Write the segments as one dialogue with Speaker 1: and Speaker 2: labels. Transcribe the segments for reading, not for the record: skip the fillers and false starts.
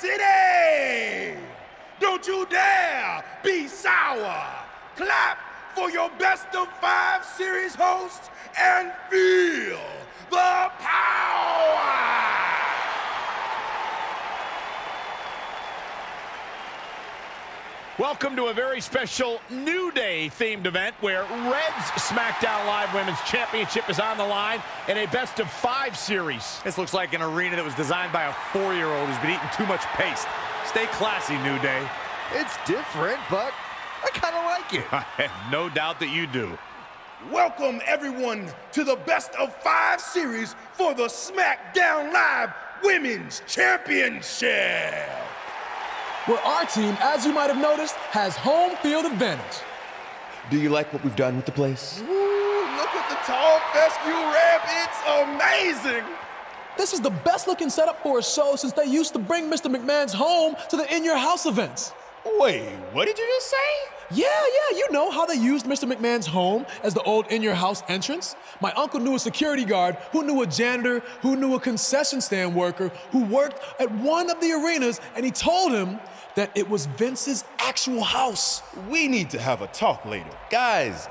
Speaker 1: City! Don't you dare be sour! Clap for your best-of-5 series hosts and feel the power!
Speaker 2: Welcome to a very special New Day themed event where Red's SmackDown Live Women's Championship is on the line in a best-of-5 series.
Speaker 3: This looks like an arena that was designed by a 4-year-old who's been eating too much paste. Stay classy, New Day.
Speaker 4: It's different, but I kind of like it.
Speaker 3: I have no doubt that you do.
Speaker 1: Welcome, everyone, to the best-of-5 series for the SmackDown Live Women's Championship.
Speaker 5: Where our team, as you might have noticed, has home field advantage.
Speaker 4: Do you like what we've done with the place?
Speaker 1: Ooh, look at the tall fescue ramp. It's amazing.
Speaker 5: This is the best-looking setup for a show since they used to bring Mr. McMahon's home to the In Your House events.
Speaker 1: Wait, what did you just say?
Speaker 5: Yeah, you know how they used Mr. McMahon's home as the old In Your House entrance? My uncle knew a security guard, who knew a janitor, who knew a concession stand worker, who worked at one of the arenas, and he told him that it was Vince's actual house.
Speaker 1: We need to have a talk later.
Speaker 4: Guys,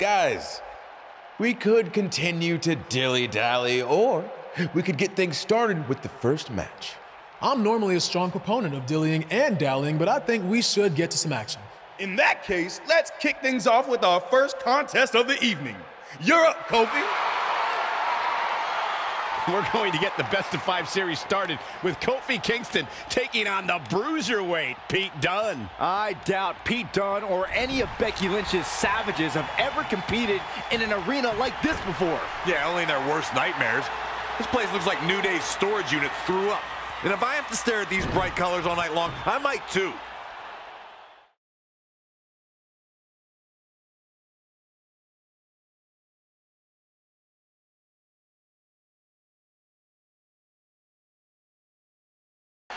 Speaker 4: we could continue to dilly-dally, or we could get things started with the first match.
Speaker 5: I'm normally a strong proponent of dillying and dallying, but I think we should get to some action.
Speaker 1: In that case, let's kick things off with our first contest of the evening. You're up, Kofi.
Speaker 2: We're going to get the best-of-5 series started with Kofi Kingston taking on the bruiserweight, Pete Dunne.
Speaker 6: I doubt Pete Dunne or any of Becky Lynch's Savages have ever competed in an arena like this before.
Speaker 3: Yeah, only in their worst nightmares. This place looks like New Day's storage unit threw up. And if I have to stare at these bright colors all night long, I might too.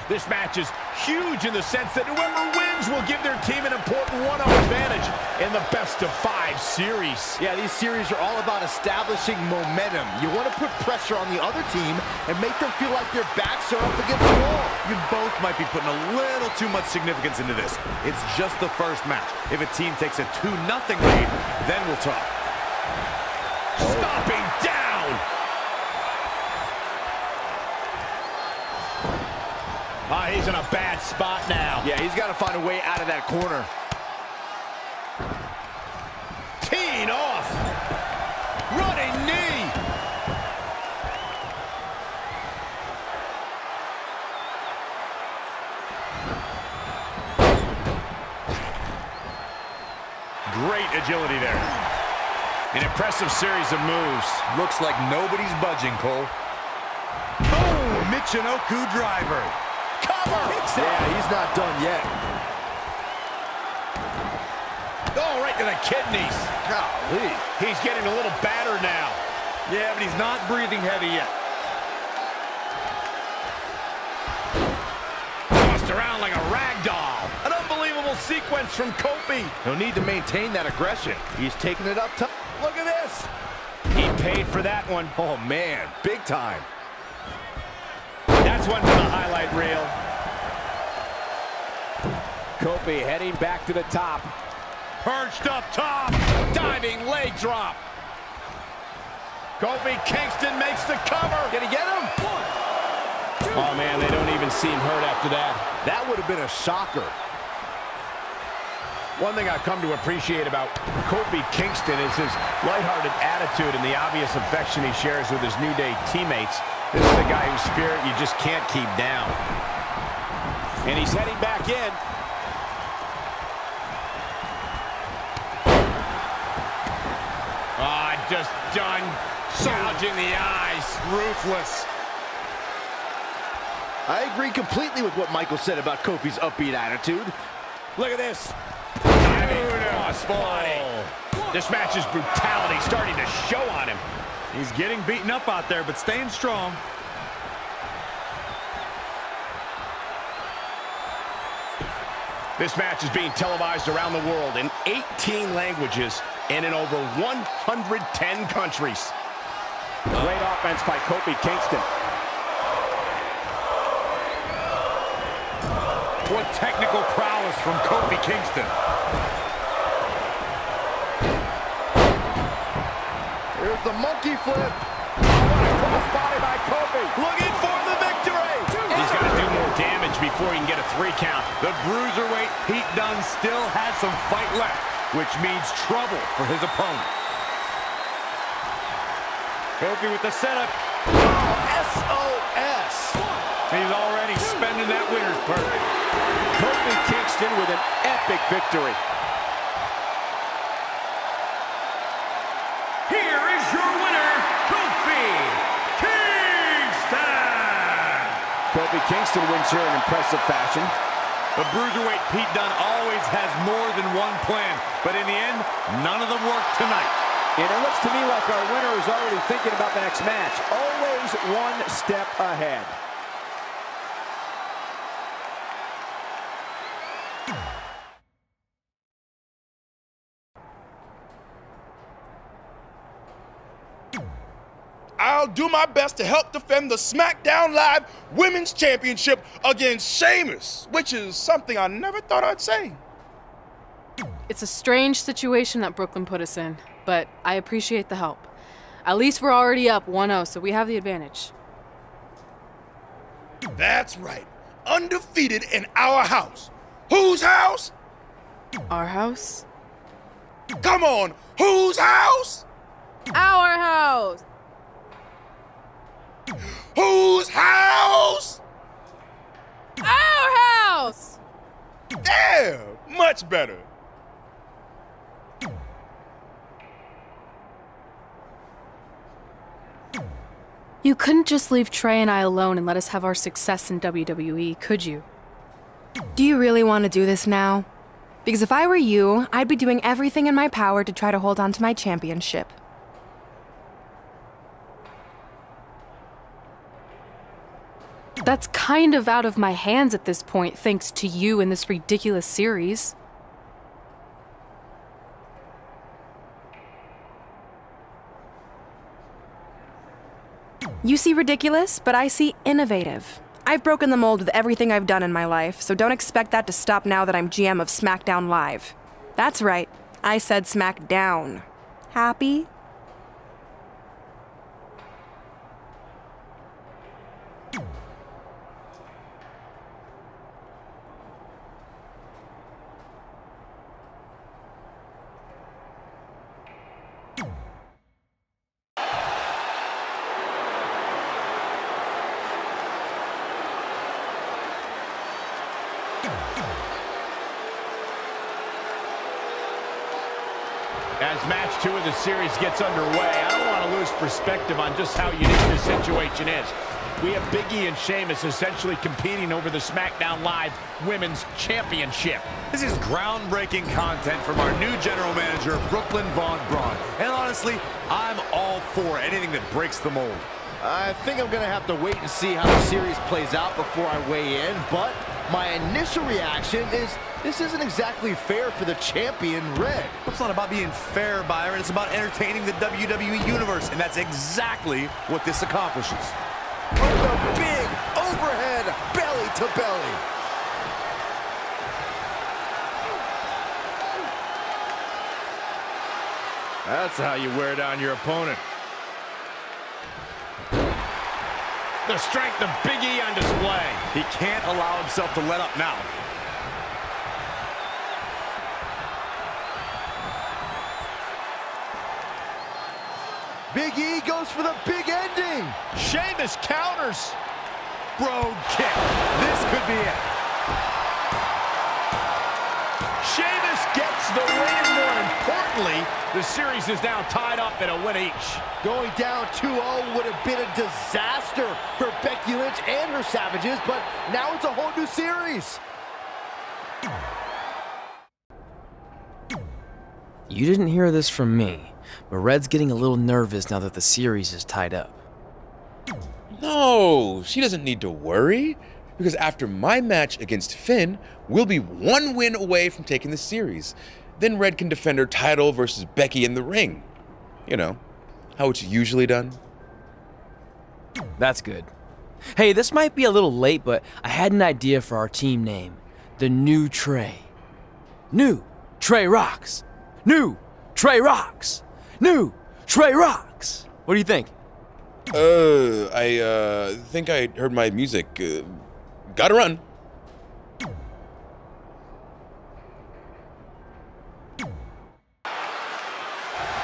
Speaker 2: This match is huge in the sense that whoever wins will give their team an important one-on advantage in the best-of-5 series.
Speaker 6: Yeah, these series are all about establishing momentum. You want to put pressure on the other team and make them feel like their backs are up against the wall.
Speaker 3: You both might be putting a little too much significance into this. It's just the first match. If a team takes a 2-0 lead, then we'll talk.
Speaker 2: Stomping down! He's in a bad spot now.
Speaker 6: Yeah, he's got to find a way out of that corner.
Speaker 2: Teeing off. Running knee. Great agility there. An impressive series of moves.
Speaker 3: Looks like nobody's budging, Cole. Oh, Michinoku driver.
Speaker 2: Cover!
Speaker 6: Yeah, he's not done yet.
Speaker 2: Oh, right to the kidneys.
Speaker 3: Golly.
Speaker 2: He's getting a little battered now.
Speaker 3: Yeah, but he's not breathing heavy yet.
Speaker 2: Tossed around like a rag doll. An unbelievable sequence from Kofi.
Speaker 6: No need to maintain that aggression. He's taking it up top.
Speaker 2: Look at this. He paid for that one.
Speaker 6: Oh, man, big time.
Speaker 2: That's one for the highlight reel.
Speaker 6: Kofi heading back to the top.
Speaker 2: Perched up top. Diving leg drop. Kofi Kingston makes the cover.
Speaker 6: Can he get him?
Speaker 2: Oh, man, they don't even seem hurt after that.
Speaker 6: That would have been a shocker.
Speaker 2: One thing I've come to appreciate about Kofi Kingston is his lighthearted attitude and the obvious affection he shares with his New Day teammates. This is the guy whose spirit you just can't keep down. And he's heading back in. Just done gouging the eyes.
Speaker 3: Ruthless.
Speaker 6: I agree completely with what Michael said about Kofi's upbeat attitude.
Speaker 2: Look at this. Crossbody. This match's brutality starting to show on him.
Speaker 3: He's getting beaten up out there, but staying strong.
Speaker 2: This match is being televised around the world in 18 languages and in over 110 countries. Great offense by Kofi Kingston.
Speaker 3: What technical prowess from Kofi Kingston.
Speaker 6: Here's the monkey flip. Crossbody by Kofi.
Speaker 3: Looking for the victory.
Speaker 2: He's got to do more damage before he can get a 3 count.
Speaker 3: The bruiserweight Pete Dunne still has some fight left, which means trouble for his opponent. Kofi with the setup.
Speaker 6: Oh, SOS.
Speaker 3: He's already spending that winner's perk.
Speaker 2: Kofi Kingston with an epic victory.
Speaker 1: Here is your winner, Kofi Kingston!
Speaker 2: Kofi Kingston wins here in impressive fashion.
Speaker 3: The bruiserweight Pete Dunne always has more than one plan, but in the end, none of them work tonight.
Speaker 2: And it looks to me like our winner is already thinking about the next match. Always one step ahead.
Speaker 1: I'll do my best to help defend the SmackDown Live Women's Championship against Sheamus, which is something I never thought I'd say.
Speaker 7: It's a strange situation that Brooklyn put us in, but I appreciate the help. At least we're already up 1-0, so we have the advantage.
Speaker 1: That's right. Undefeated in our house. Whose house?
Speaker 7: Our house?
Speaker 1: Come on, whose house?
Speaker 7: Our house!
Speaker 1: Whose house?
Speaker 7: Our house!
Speaker 1: Yeah, much better.
Speaker 7: You couldn't just leave Trey and I alone and let us have our success in WWE, could you?
Speaker 8: Do you really want to do this now? Because if I were you, I'd be doing everything in my power to try to hold on to my championship.
Speaker 7: That's kind of out of my hands at this point, thanks to you and this ridiculous series.
Speaker 8: You see ridiculous, but I see innovative. I've broken the mold with everything I've done in my life, so don't expect that to stop now that I'm GM of SmackDown Live. That's right, I said SmackDown. Happy?
Speaker 2: As match 2 of the series gets underway, I don't want to lose perspective on just how unique this situation is. We have Big E and Sheamus essentially competing over the SmackDown Live Women's Championship.
Speaker 3: This is groundbreaking content from our new general manager, Brooklyn Von Braun. And honestly, I'm all for anything that breaks the mold.
Speaker 6: I think I'm going to have to wait and see how the series plays out before I weigh in, but my initial reaction is this isn't exactly fair for the champion, Red.
Speaker 3: It's not about being fair, Byron. It's about entertaining the WWE Universe, and that's exactly what this accomplishes.
Speaker 6: With a big overhead belly to belly.
Speaker 3: That's how you wear down your opponent.
Speaker 2: The strength of Big E on display.
Speaker 3: He can't allow himself to let up now.
Speaker 6: Big E goes for the big ending.
Speaker 2: Sheamus counters.
Speaker 3: Brogue kick. This could be it.
Speaker 2: Sheamus gets the win. More importantly, the series is now tied up at a win each.
Speaker 6: Going down 2-0 would have been a disaster for Becky Lynch and her Savages, but now it's a whole new series.
Speaker 9: You didn't hear this from me, but Red's getting a little nervous now that the series is tied up.
Speaker 4: No, she doesn't need to worry, because after my match against Finn, we'll be 1 win away from taking the series. Then Red can defend her title versus Becky in the ring. You know, how it's usually done.
Speaker 9: That's good. Hey, this might be a little late, but I had an idea for our team name. the new Trey. New Trey rocks. New Trey rocks. New Trey rocks. What do you think?
Speaker 4: I think I heard my music. Gotta run.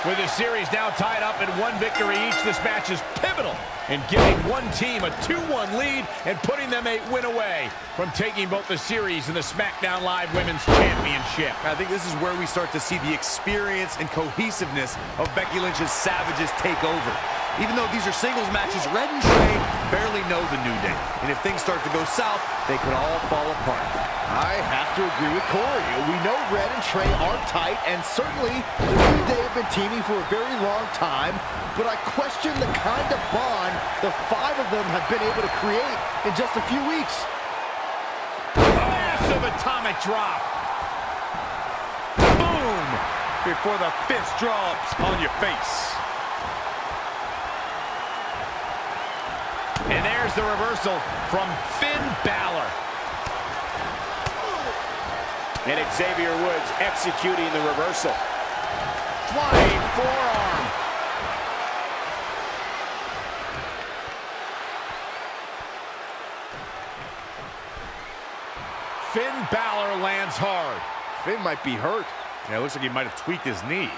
Speaker 2: With the series now tied up in one victory each, this match is pivotal in giving one team a 2-1 lead and putting them a win away from taking both the series and the SmackDown Live Women's Championship.
Speaker 3: I think this is where we start to see the experience and cohesiveness of Becky Lynch's Savages take over. Even though these are singles matches, Red and Trey barely know the New Day. And if things start to go south, they could all fall apart.
Speaker 6: I have to agree with Corey. We know Red and Trey are tight, and certainly the New Day have been teaming for a very long time, but I question the kind of bond the five of them have been able to create in just a few weeks.
Speaker 2: Massive atomic drop.
Speaker 3: Boom! Before the fist drops on your face.
Speaker 2: And there's the reversal from Finn Balor. And Xavier Woods executing the reversal. Flying forearm. Finn Balor lands hard.
Speaker 3: Finn might be hurt. Yeah, it looks like he might have tweaked his knee.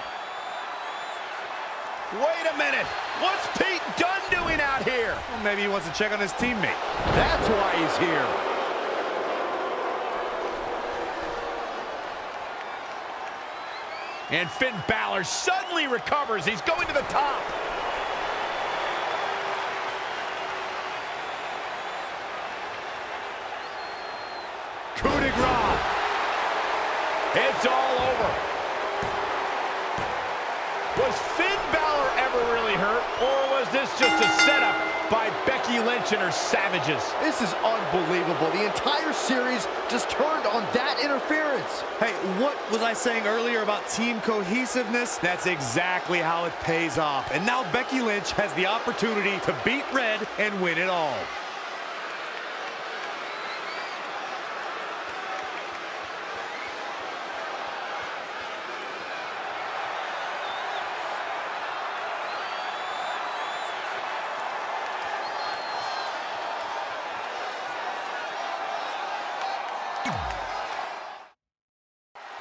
Speaker 2: Wait a minute. What's Pete Dunne doing out here?
Speaker 3: Well, maybe he wants to check on his teammate.
Speaker 6: That's why he's here.
Speaker 2: And Finn Balor suddenly recovers. He's going to the top. Coup de grace. It's all over. Was Finn Balor ever really hurt, or was this just a setup by Becky Lynch and her Savages?
Speaker 6: This is unbelievable. The entire series just turned on that interference.
Speaker 3: Hey, what was I saying earlier about team cohesiveness? That's exactly how it pays off. And now Becky Lynch has the opportunity to beat Red and win it all.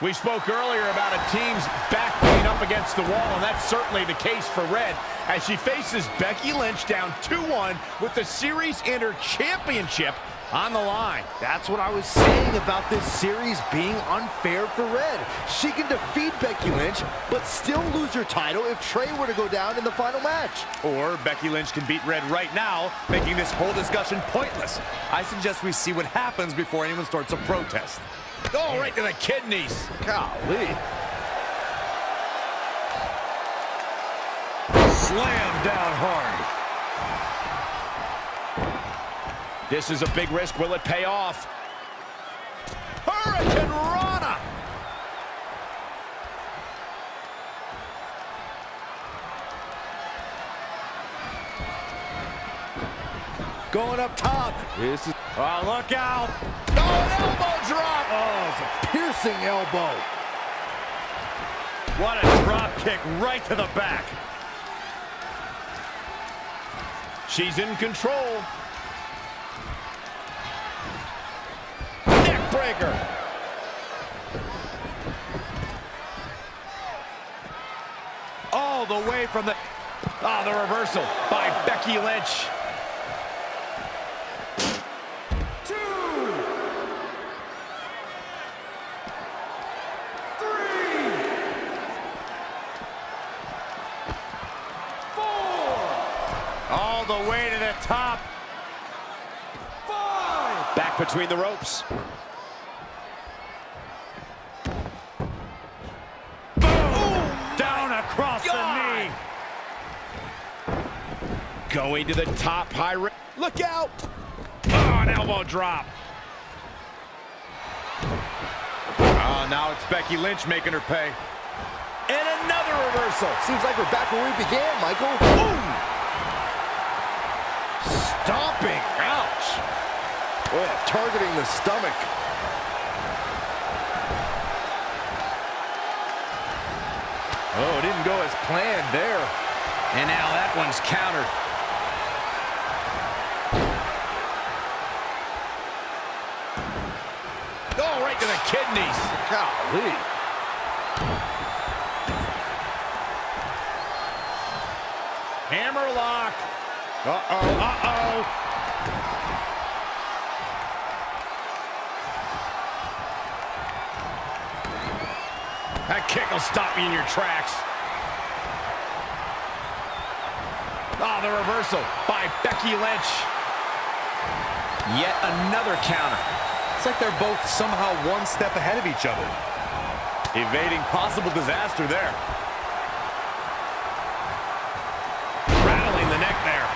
Speaker 2: We spoke earlier about a team's back being up against the wall, and that's certainly the case for Red as she faces Becky Lynch down 2-1 with the series and her championship on the line.
Speaker 6: That's what I was saying about this series being unfair for Red. She can defeat Becky Lynch, but still lose her title if Trey were to go down in the final match.
Speaker 3: Or Becky Lynch can beat Red right now, making this whole discussion pointless. I suggest we see what happens before anyone starts a protest.
Speaker 2: Oh, right to the kidneys.
Speaker 3: Golly. Slam down hard.
Speaker 2: This is a big risk. Will it pay off? Hurricane Rana.
Speaker 3: Going up top. This is... Oh, look out.
Speaker 2: Oh, an elbow drop.
Speaker 6: Oh, it's a piercing elbow.
Speaker 3: What a drop kick right to the back.
Speaker 2: She's in control. Neck breaker.
Speaker 3: All the way from the...
Speaker 2: Oh, the reversal by Becky Lynch.
Speaker 3: All the way to the top.
Speaker 2: 5. Back between the ropes.
Speaker 3: Boom! Down across the knee.
Speaker 2: Going to the top, look out! Oh, an elbow drop.
Speaker 3: Oh, now it's Becky Lynch making her pay.
Speaker 2: And another reversal.
Speaker 6: Seems like we're back where we began, Michael.
Speaker 2: Boom!
Speaker 6: Stomping. Ouch. Oh, yeah, targeting the stomach.
Speaker 3: Oh, it didn't go as planned there.
Speaker 2: And now that one's countered. Oh, right to the kidneys.
Speaker 3: Golly.
Speaker 2: Hammerlock.
Speaker 3: Uh-oh, uh-oh.
Speaker 2: That kick will stop you in your tracks. Oh, the reversal by Becky Lynch. Yet another counter.
Speaker 3: It's like they're both somehow one step ahead of each other. Evading possible disaster there.
Speaker 2: Rattling the neck there.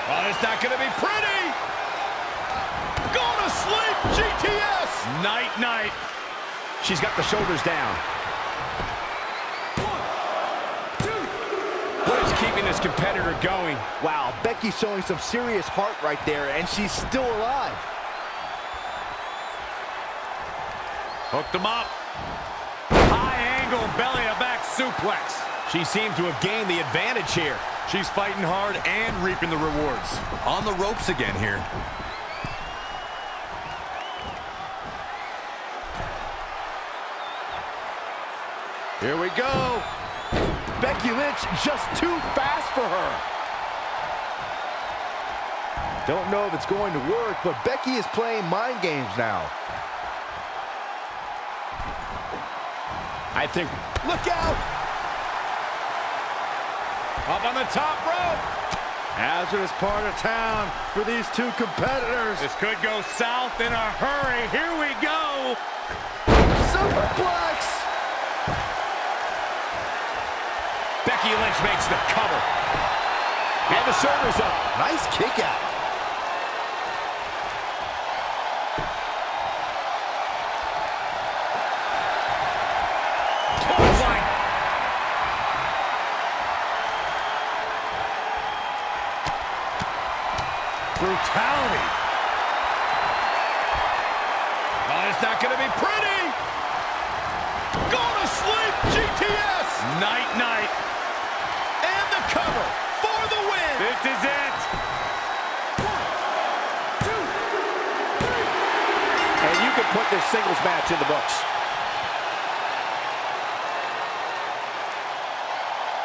Speaker 2: Oh, it's not going to be pretty. Going to sleep, GTS. Night, night. She's got the shoulders down. What is keeping this competitor going?
Speaker 6: Wow, Becky's showing some serious heart right there, and she's still alive.
Speaker 2: Hooked him up. High angle belly-to-back suplex. She seems to have gained the advantage here.
Speaker 3: She's fighting hard and reaping the rewards. On the ropes again here.
Speaker 6: Here we go. Becky Lynch just too fast for her. Don't know if it's going to work, but Becky is playing mind games now.
Speaker 2: I think...
Speaker 6: Look out!
Speaker 2: Up on the top rope.
Speaker 6: Hazardous part of town for these two competitors.
Speaker 2: This could go south in a hurry. Here we go.
Speaker 6: Superplex!
Speaker 2: Becky Lynch makes the cover. And the shoulders up.
Speaker 6: Nice kick out.
Speaker 2: Clothesline.
Speaker 6: Brutality.
Speaker 2: Oh, it's not going to be pretty. Going to sleep, GTS. Night, night. And the cover for the win. This is it. 1, 2, 3.
Speaker 6: And you can put this singles match in the books.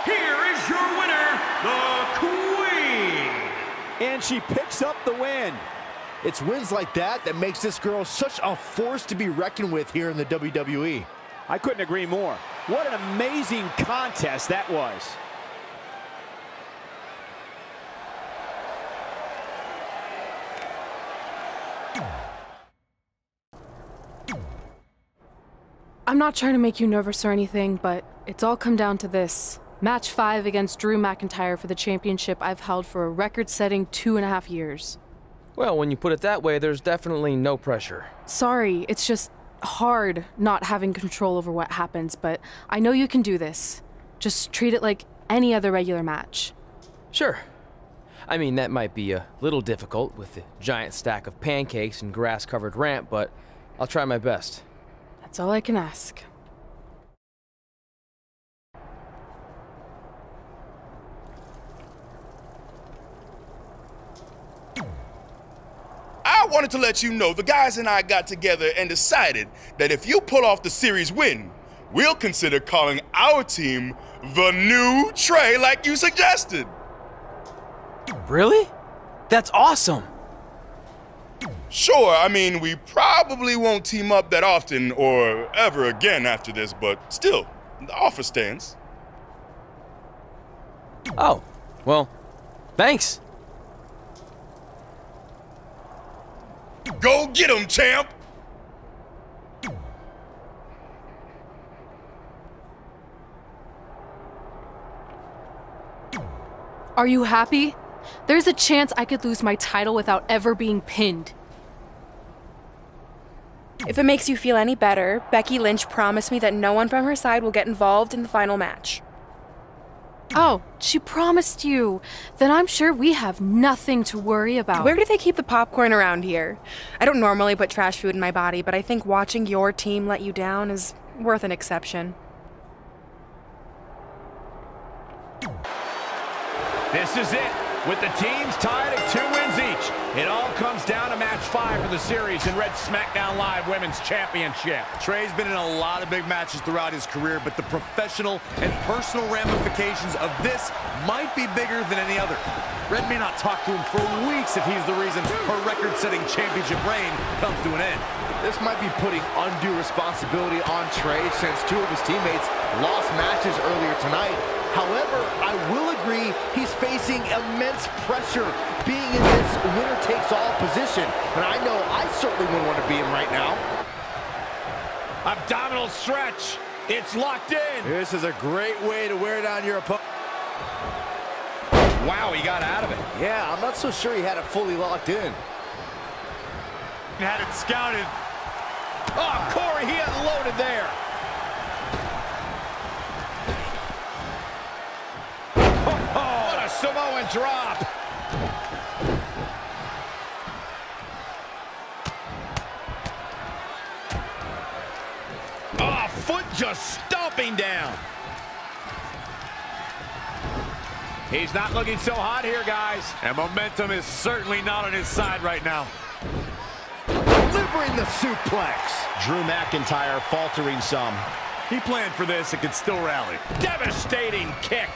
Speaker 10: Here is your winner, the Queen.
Speaker 6: And she picks up the win. It's wins like that that makes this girl such a force to be reckoned with here in the WWE.
Speaker 11: I couldn't agree more. What an amazing contest that was.
Speaker 7: I'm not trying to make you nervous or anything, but it's all come down to this. Match 5 against Drew McIntyre for the championship I've held for a record-setting 2.5 years.
Speaker 9: Well, when you put it that way, there's definitely no pressure.
Speaker 7: Sorry, it's just hard not having control over what happens, but I know you can do this. Just treat it like any other regular match.
Speaker 9: Sure. I mean, that might be a little difficult with the giant stack of pancakes and grass-covered ramp, but I'll try my best.
Speaker 7: That's all I can ask.
Speaker 1: I wanted to let you know the guys and I got together and decided that if you pull off the series win, we'll consider calling our team the New Trey like you suggested.
Speaker 9: Really? That's awesome!
Speaker 1: Sure, I mean, we probably won't team up that often or ever again after this, but still, the offer stands.
Speaker 9: Oh, well, thanks.
Speaker 1: Go get him, champ!
Speaker 7: Are you happy? There's a chance I could lose my title without ever being pinned.
Speaker 8: If it makes you feel any better, Becky Lynch promised me that no one from her side will get involved in the final match.
Speaker 7: Oh, she promised you. Then I'm sure we have nothing to worry about.
Speaker 8: Where do they keep the popcorn around here? I don't normally put trash food in my body, but I think watching your team let you down is worth an exception.
Speaker 2: This is it, with the teams tied at 2 wins each. It all comes down to match 5 of the series in Red SmackDown Live Women's Championship.
Speaker 3: Trey's been in a lot of big matches throughout his career, but the professional and personal ramifications of this might be bigger than any other. Red may not talk to him for weeks if he's the reason her record-setting championship reign comes to an end.
Speaker 6: This might be putting undue responsibility on Trey since 2 of his teammates lost matches earlier tonight. However, I will agree he's facing immense pressure being in this winner-takes-all position. And I know I certainly wouldn't want to be him right now.
Speaker 2: Abdominal stretch. It's locked in.
Speaker 3: This is a great way to wear down your opponent.
Speaker 2: Wow, he got out of it.
Speaker 6: Yeah, I'm not so sure he had it fully locked in.
Speaker 3: Had it scouted.
Speaker 2: Oh, Corey, he unloaded there. Oh, what a Samoan drop. Oh, foot just stomping down. He's not looking so hot here, guys.
Speaker 3: And momentum is certainly not on his side right now.
Speaker 6: Delivering the suplex.
Speaker 11: Drew McIntyre faltering some.
Speaker 3: He planned for this and could still rally.
Speaker 2: Devastating kick.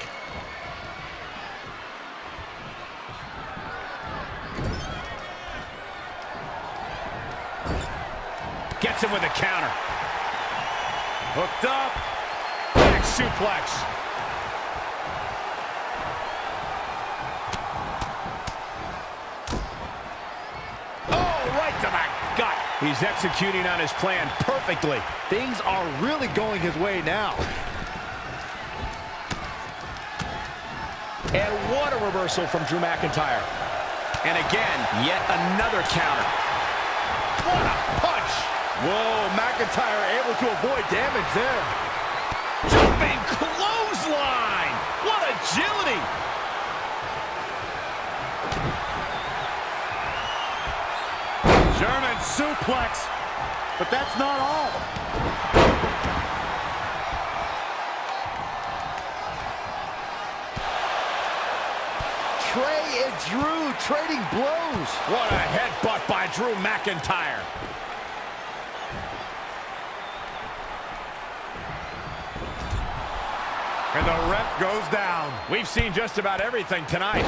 Speaker 2: Gets him with a counter.
Speaker 3: Hooked up.
Speaker 2: Back suplex. Oh, right to the gut. He's executing on his plan perfectly.
Speaker 6: Things are really going his way now.
Speaker 11: And what a reversal from Drew McIntyre.
Speaker 2: And again, yet another counter. What a punch.
Speaker 6: Whoa, McIntyre able to avoid damage there.
Speaker 2: Jumping clothesline. What agility.
Speaker 3: German suplex. But that's not all.
Speaker 6: Trey and Drew trading blows.
Speaker 2: What a headbutt by Drew McIntyre.
Speaker 3: And the ref goes down.
Speaker 2: We've seen just about everything tonight.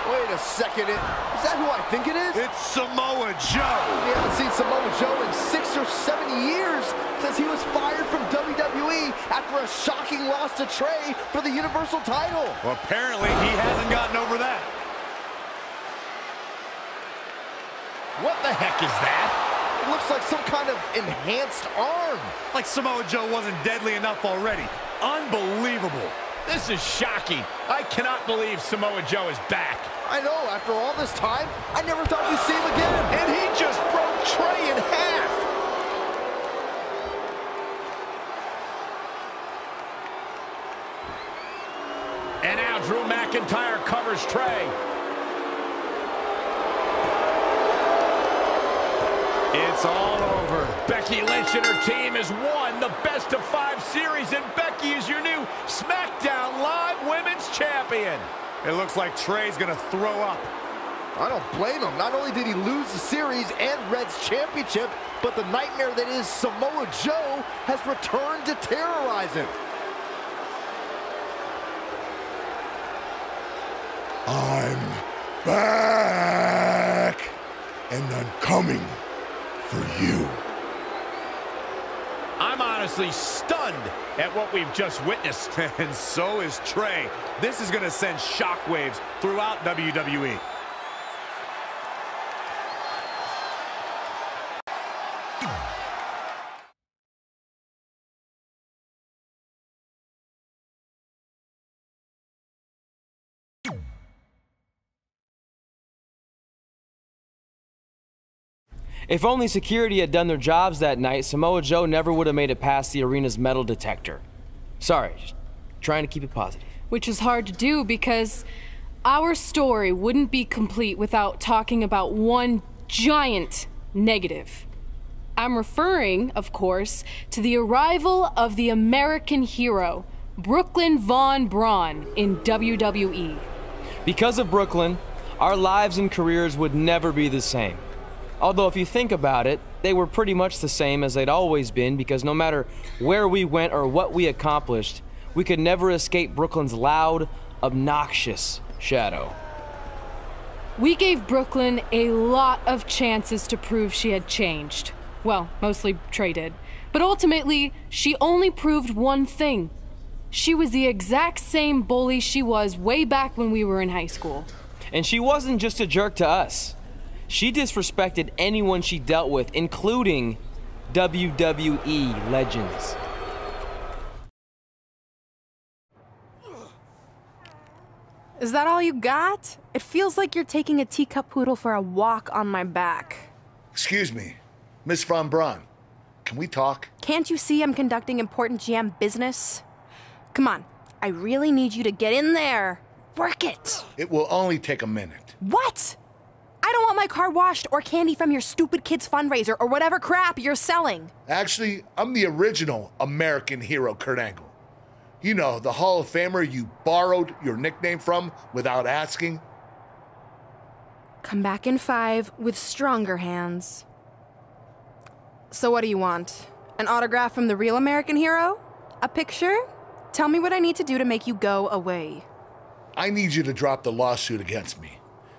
Speaker 6: Wait a second. Is that who I think it is?
Speaker 3: It's Samoa Joe.
Speaker 6: We haven't seen Samoa Joe in 6 or 7 years since he was fired from WWE after a shocking loss to Trey for the Universal title.
Speaker 3: Well, apparently he hasn't gotten over that.
Speaker 2: What the heck is that?
Speaker 6: It looks like some kind of enhanced arm.
Speaker 3: Like Samoa Joe wasn't deadly enough already. Unbelievable.
Speaker 2: This is shocking. I cannot believe Samoa Joe is back.
Speaker 6: I know, after all this time, I never thought we'd see him again.
Speaker 2: And he just broke Trey in half. And now Drew McIntyre covers Trey.
Speaker 3: It's all over.
Speaker 2: Becky Lynch and her team has won the best-of-5 series, and Becky is your new SmackDown Live Women's Champion.
Speaker 3: It looks like Trey's gonna throw up.
Speaker 6: I don't blame him. Not only did he lose the series and Red's championship, but the nightmare that is Samoa Joe has returned to terrorize him.
Speaker 1: I'm back, and I'm coming for you.
Speaker 2: I'm honestly stunned at what we've just witnessed.
Speaker 3: And so is Trey. This is gonna send shockwaves throughout WWE.
Speaker 9: If only security had done their jobs that night, Samoa Joe never would have made it past the arena's metal detector. Sorry, just trying to keep it positive.
Speaker 7: Which is hard to do because our story wouldn't be complete without talking about one giant negative. I'm referring, of course, to the arrival of the American hero, Brooklyn Von Braun, in WWE.
Speaker 9: Because of Brooklyn, our lives and careers would never be the same. Although if you think about it, they were pretty much the same as they'd always been, because no matter where we went or what we accomplished, we could never escape Brooklyn's loud, obnoxious shadow.
Speaker 7: We gave Brooklyn a lot of chances to prove she had changed. Well, mostly Trey did. But ultimately, she only proved one thing. She was the exact same bully she was way back when we were in high school.
Speaker 9: And she wasn't just a jerk to us. She disrespected anyone she dealt with, including WWE legends.
Speaker 8: Is that all you got? It feels like you're taking a teacup poodle for a walk on my back.
Speaker 12: Excuse me, Miss Von Braun. Can we talk?
Speaker 8: Can't you see I'm conducting important GM business? Come on, I really need you to get in there. Work it.
Speaker 12: It will only take a minute.
Speaker 8: What? I don't want my car washed or candy from your stupid kids fundraiser or whatever crap you're selling.
Speaker 12: Actually, I'm the original American hero, Kurt Angle. You know, the Hall of Famer you borrowed your nickname from without asking.
Speaker 8: Come back in 5 with stronger hands. So what do you want? An autograph from the real American hero? A picture? Tell me what I need to do to make you go away.
Speaker 12: I need you to drop the lawsuit against me.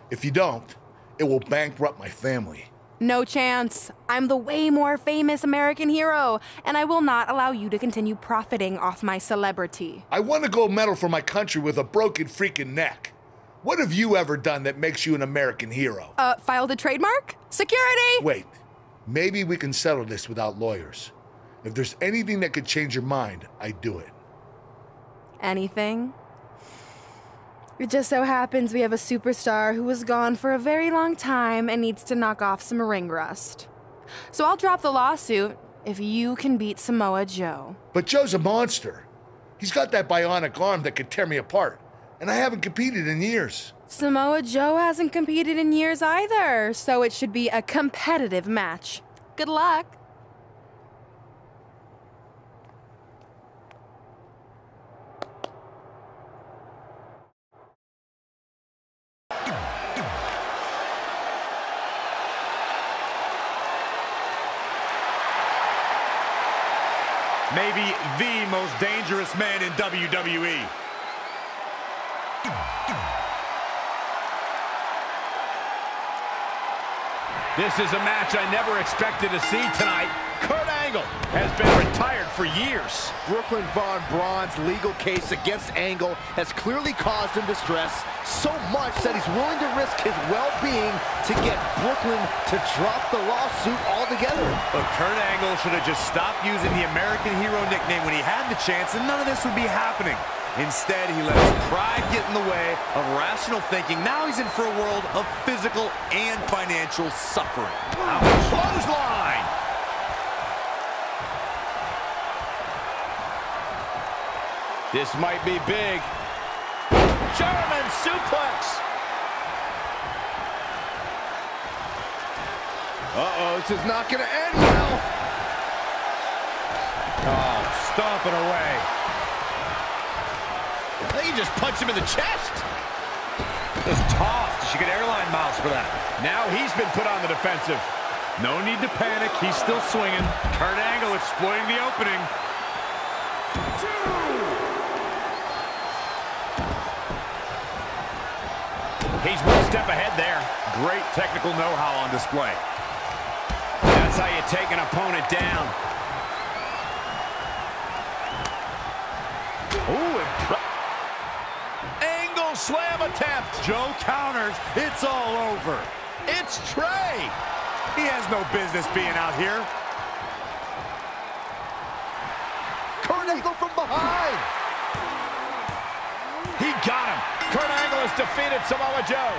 Speaker 12: If you don't, it will bankrupt my family.
Speaker 8: No chance. I'm the way more famous American hero, and I will not allow you to continue profiting off my celebrity.
Speaker 12: I won a gold medal for my country with a broken freaking neck. What have you ever done that makes you an American hero?
Speaker 8: Filed a trademark? Security!
Speaker 12: Wait, maybe we can settle this without lawyers. If there's anything that could change your mind, I'd do it.
Speaker 8: Anything? It just so happens we have a superstar who was gone for a very long time and needs to knock off some ring rust. So I'll drop the lawsuit if you can beat Samoa Joe.
Speaker 12: But Joe's a monster. He's got that bionic arm that could tear me apart, and I haven't competed in years.
Speaker 8: Samoa Joe hasn't competed in years either, so it should be a competitive match. Good luck.
Speaker 3: Maybe the most dangerous man in WWE.
Speaker 2: This is a match I never expected to see tonight. Kurt Angle has been retired for years.
Speaker 6: Brooklyn Von Braun's legal case against Angle has clearly caused him distress, so much that he's willing to risk his well-being to get Brooklyn to drop the lawsuit altogether.
Speaker 3: But Kurt Angle should have just stopped using the American hero nickname when he had the chance, and none of this would be happening. Instead, he let his pride get in the way of rational thinking. Now he's in for a world of physical and financial suffering.
Speaker 2: Clothesline! This might be big. German suplex!
Speaker 6: Uh-oh, this is not going to end well.
Speaker 2: Oh, stomping away. I think he just punched him in the chest. Just tossed. She could airline miles for that. Now he's been put on the defensive.
Speaker 3: No need to panic. He's still swinging. Kurt Angle exploiting the opening.
Speaker 2: He's one step ahead there.
Speaker 3: Great technical know-how on display.
Speaker 2: That's how you take an opponent down.
Speaker 3: Ooh, Angle slam attempt. Joe counters. It's all over. It's Trey. He has no business being out here.
Speaker 6: Kurt Angle from behind.
Speaker 2: He got him. Kurt Angle has defeated Samoa Joe.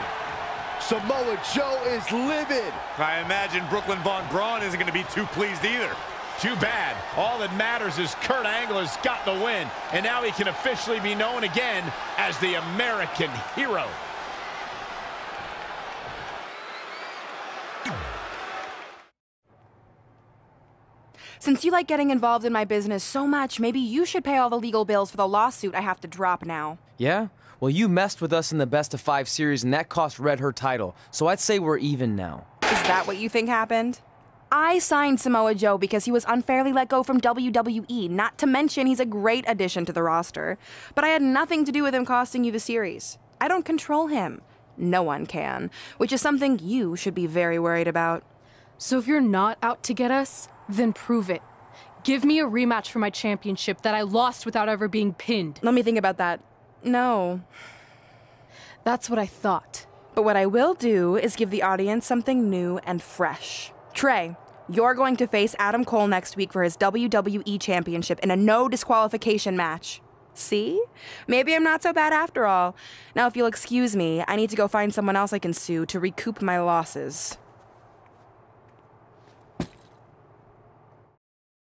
Speaker 6: Samoa Joe is livid.
Speaker 3: I imagine Brooklyn Von Braun isn't going to be too pleased either.
Speaker 2: Too bad. All that matters is Kurt Angle has got the win, and now he can officially be known again as the American Hero.
Speaker 8: Since you like getting involved in my business so much, maybe you should pay all the legal bills for the lawsuit I have to drop now.
Speaker 9: Yeah? Well, you messed with us in the Best of 5 series, and that cost Red her title, so I'd say we're even now.
Speaker 8: Is that what you think happened? I signed Samoa Joe because he was unfairly let go from WWE, not to mention he's a great addition to the roster. But I had nothing to do with him costing you the series. I don't control him. No one can, which is something you should be very worried about.
Speaker 7: So if you're not out to get us, then prove it. Give me a rematch for my championship that I lost without ever being pinned.
Speaker 8: Let me think about that. No.
Speaker 7: That's what I thought.
Speaker 8: But what I will do is give the audience something new and fresh. Trey, you're going to face Adam Cole next week for his WWE Championship in a no disqualification match. See? Maybe I'm not so bad after all. Now, if you'll excuse me, I need to go find someone else I can sue to recoup my losses.